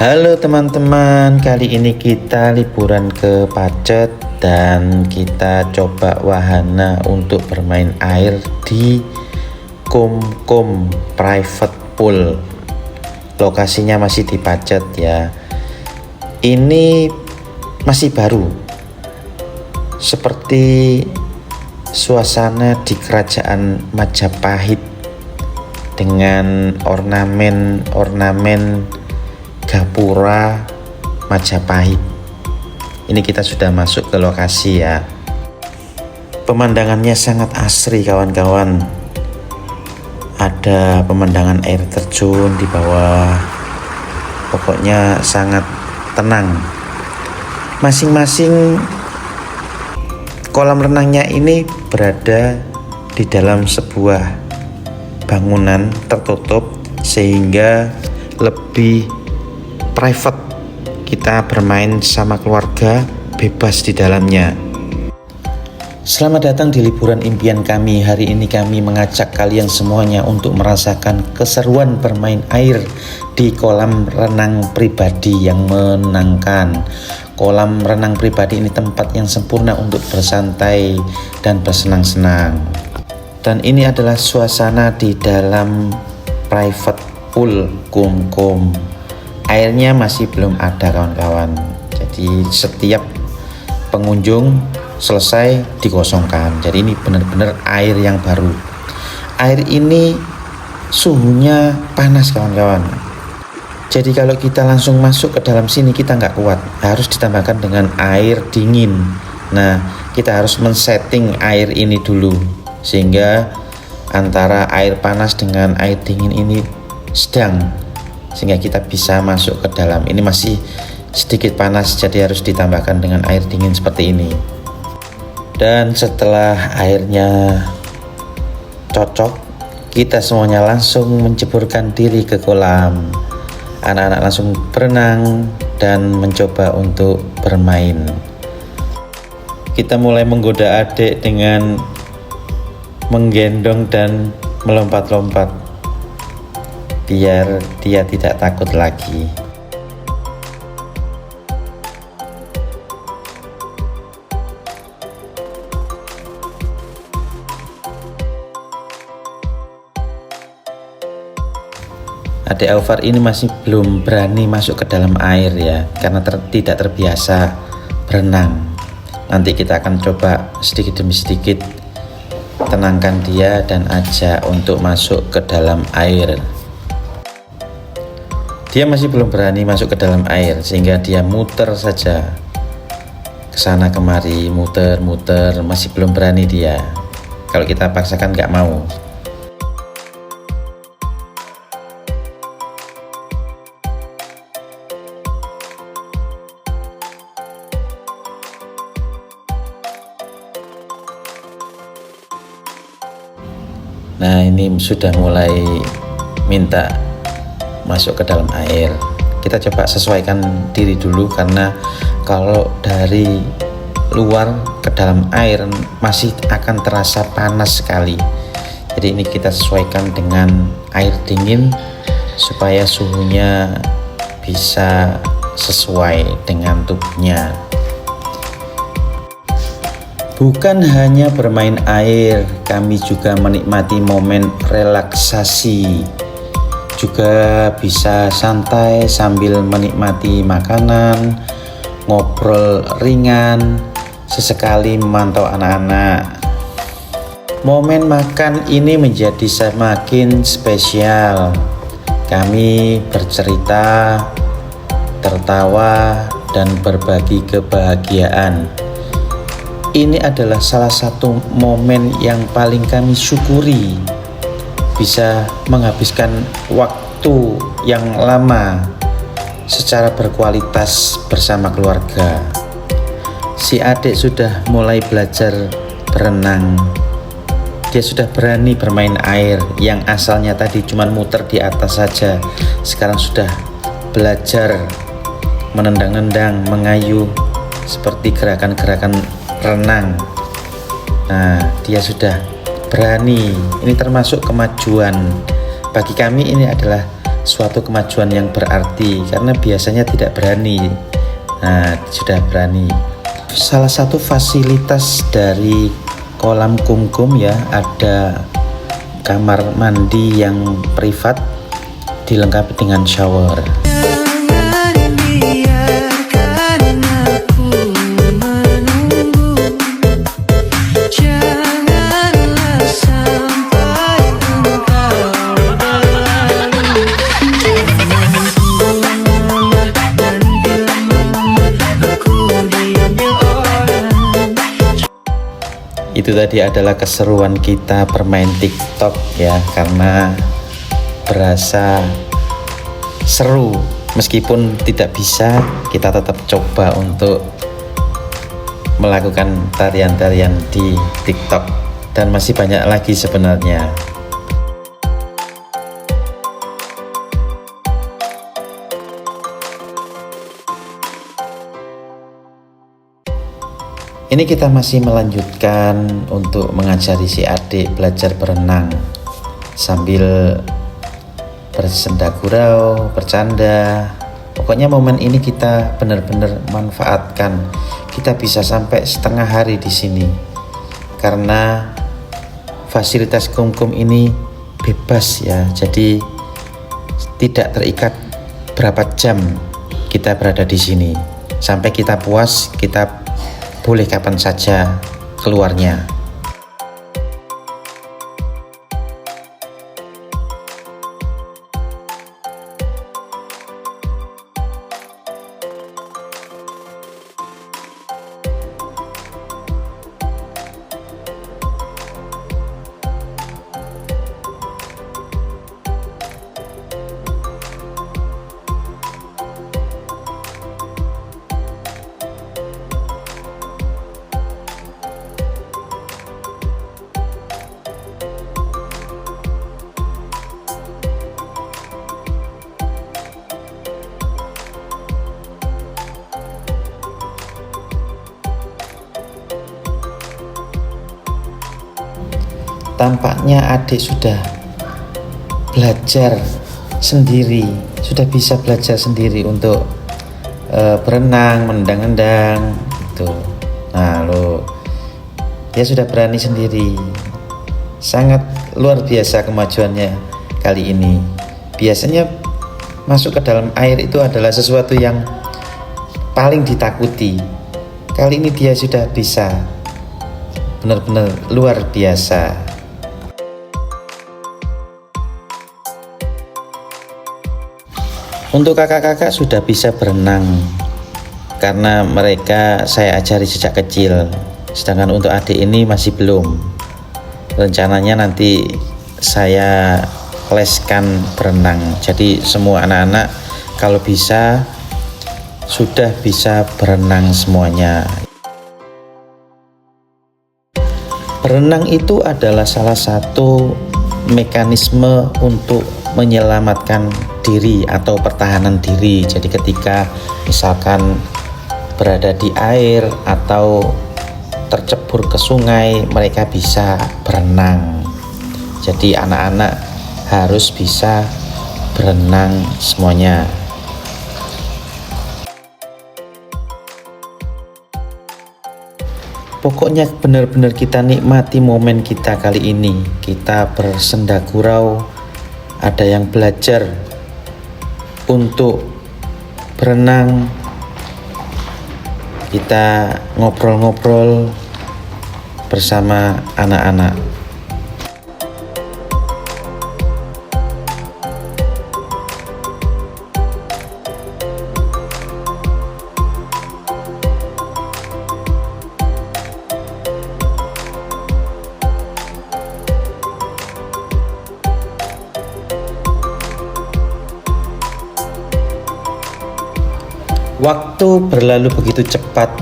Halo teman-teman, kali ini kita liburan ke Pacet dan kita coba wahana untuk bermain air di Kumkum Private Pool. Lokasinya masih di Pacet ya. Ini masih baru, seperti suasana di kerajaan Majapahit dengan ornamen gapura Majapahit. Ini kita sudah masuk ke lokasi ya. Pemandangannya sangat asri kawan-kawan. Ada pemandangan air terjun di bawah. Pokoknya sangat tenang. Masing-masing kolam renangnya ini berada di dalam sebuah bangunan tertutup sehingga lebih private. Kita bermain sama keluarga bebas di dalamnya. Selamat datang di liburan impian kami. Hari ini kami mengajak kalian semuanya untuk merasakan keseruan bermain air di kolam renang pribadi yang menenangkan. Kolam renang pribadi ini tempat yang sempurna untuk bersantai dan bersenang-senang. Dan ini adalah suasana di dalam private pool Kumkum. Airnya masih belum ada kawan-kawan. Jadi setiap pengunjung selesai dikosongkan. Jadi ini benar-benar air yang baru. Air ini suhunya panas kawan-kawan. Jadi kalau kita langsung masuk ke dalam sini kita nggak kuat. Harus ditambahkan dengan air dingin. Nah, kita harus men-setting air ini dulu sehingga antara air panas dengan air dingin ini sedang, sehingga kita bisa masuk ke dalam. Ini masih sedikit panas, jadi harus ditambahkan dengan air dingin seperti ini. Dan setelah airnya cocok, kita semuanya langsung menceburkan diri ke kolam. Anak-anak langsung berenang dan mencoba untuk bermain. Kita mulai menggoda adik dengan menggendong dan melompat-lompat biar dia tidak takut lagi. Adik Alvar ini masih belum berani masuk ke dalam air ya, karena tidak terbiasa berenang. Nanti kita akan coba sedikit demi sedikit tenangkan dia dan ajak untuk masuk ke dalam air. Dia masih belum berani masuk ke dalam air sehingga dia muter saja ke sana kemari, muter-muter, masih belum berani dia. Kalau kita paksakan nggak mau. Nah, ini sudah mulai minta masuk ke dalam air. Kita coba sesuaikan diri dulu, karena kalau dari luar ke dalam air masih akan terasa panas sekali. Jadi ini kita sesuaikan dengan air dingin supaya suhunya bisa sesuai dengan tubuhnya. Bukan hanya bermain air, kami juga menikmati momen relaksasi. Juga bisa santai sambil menikmati makanan, ngobrol ringan, sesekali memantau anak-anak. Momen makan ini menjadi semakin spesial. Kami bercerita, tertawa, dan berbagi kebahagiaan. Ini adalah salah satu momen yang paling kami syukuri, bisa menghabiskan waktu yang lama secara berkualitas bersama keluarga. Si adik sudah mulai belajar berenang. Dia sudah berani bermain air yang asalnya tadi cuma muter di atas saja. Sekarang sudah belajar menendang-nendang, mengayuh seperti gerakan-gerakan renang. Nah, dia sudah berani. Ini termasuk kemajuan. Bagi kami ini adalah suatu kemajuan yang berarti, karena biasanya tidak berani. Nah, sudah berani. Salah satu fasilitas dari kolam Kumkum ya, ada kamar mandi yang privat dilengkapi dengan shower. Itu tadi adalah keseruan kita bermain TikTok ya, karena berasa seru. Meskipun tidak bisa, kita tetap coba untuk melakukan tarian-tarian di TikTok, dan masih banyak lagi sebenarnya. Ini kita masih melanjutkan untuk mengajari si adik belajar berenang sambil bersenda gurau, bercanda. Pokoknya momen ini kita benar-benar manfaatkan. Kita bisa sampai setengah hari di sini karena fasilitas Kumkum ini bebas ya. Jadi tidak terikat berapa jam kita berada di sini. Sampai kita puas, kita boleh kapan saja keluarnya. Tampaknya adik sudah belajar sendiri, sudah bisa belajar sendiri untuk berenang, menendang-endang gitu. Nah, dia sudah berani sendiri. Sangat luar biasa kemajuannya kali ini. Biasanya masuk ke dalam air itu adalah sesuatu yang paling ditakuti. Kali ini dia sudah bisa, benar-benar luar biasa. Untuk kakak-kakak sudah bisa berenang karena mereka saya ajari sejak kecil, sedangkan untuk adik ini masih belum. Rencananya nanti saya leskan berenang, jadi semua anak-anak kalau bisa sudah bisa berenang semuanya. Berenang itu adalah salah satu mekanisme untuk menyelamatkan diri atau pertahanan diri. Jadi ketika misalkan berada di air atau tercebur ke sungai, mereka bisa berenang. Jadi anak-anak harus bisa berenang semuanya. Pokoknya benar-benar kita nikmati momen kita kali ini. Kita bersenda gurau, ada yang belajar untuk berenang, kita ngobrol-ngobrol bersama anak-anak. Waktu berlalu begitu cepat.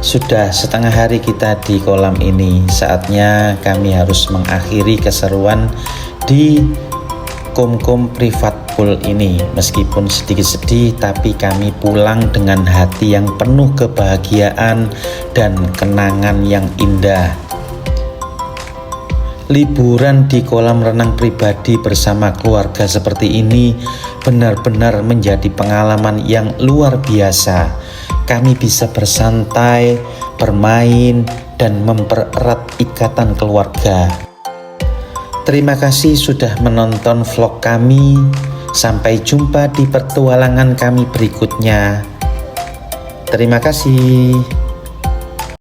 Sudah setengah hari kita di kolam ini. Saatnya kami harus mengakhiri keseruan di Kumkum Private Pool ini. Meskipun sedikit sedih, tapi kami pulang dengan hati yang penuh kebahagiaan dan kenangan yang indah. Liburan di kolam renang pribadi bersama keluarga seperti ini benar-benar menjadi pengalaman yang luar biasa. Kami bisa bersantai, bermain, dan mempererat ikatan keluarga. Terima kasih sudah menonton vlog kami. Sampai jumpa di petualangan kami berikutnya. Terima kasih.